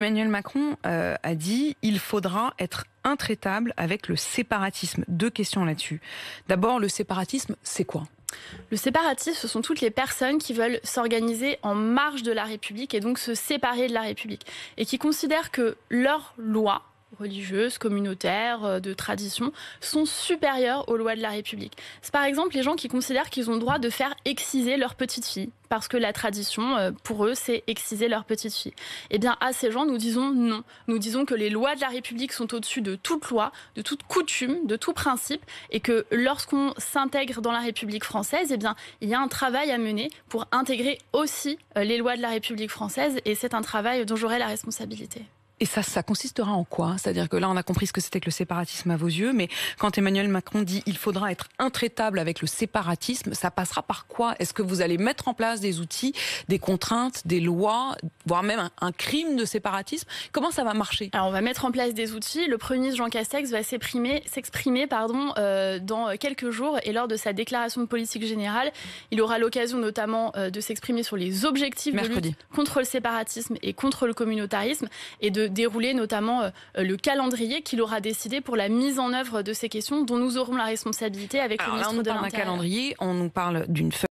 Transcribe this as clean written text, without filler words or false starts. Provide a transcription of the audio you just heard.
Emmanuel Macron a dit il faudra être intraitable avec le séparatisme. Deux questions là-dessus. D'abord, le séparatisme, c'est quoi ? Le séparatisme, ce sont toutes les personnes qui veulent s'organiser en marge de la République et donc se séparer de la République et qui considèrent que leurs lois religieuses, communautaires, de tradition, sont supérieures aux lois de la République. C'est par exemple les gens qui considèrent qu'ils ont le droit de faire exciser leur petite fille, parce que la tradition, pour eux, c'est exciser leur petite fille. Eh bien, à ces gens, nous disons non. Nous disons que les lois de la République sont au-dessus de toute loi, de toute coutume, de tout principe, et que lorsqu'on s'intègre dans la République française, eh bien, il y a un travail à mener pour intégrer aussi les lois de la République française, et c'est un travail dont j'aurai la responsabilité. Et ça consistera en quoi ? C'est-à-dire que là, on a compris ce que c'était que le séparatisme à vos yeux, mais quand Emmanuel Macron dit « il faudra être intraitable avec le séparatisme », ça passera par quoi ? Est-ce que vous allez mettre en place des outils, des contraintes, des lois, voire même un crime de séparatisme ? Comment ça va marcher ? Alors, on va mettre en place des outils. Le Premier ministre Jean Castex va s'exprimer dans quelques jours, et lors de sa déclaration de politique générale, il aura l'occasion notamment de s'exprimer sur les objectifs de lutte contre le séparatisme et contre le communautarisme, et de dérouler notamment le calendrier qu'il aura décidé pour la mise en œuvre de ces questions dont nous aurons la responsabilité avec le ministre de l'Intérieur. On nous parle d'un calendrier, on nous parle d'une feuille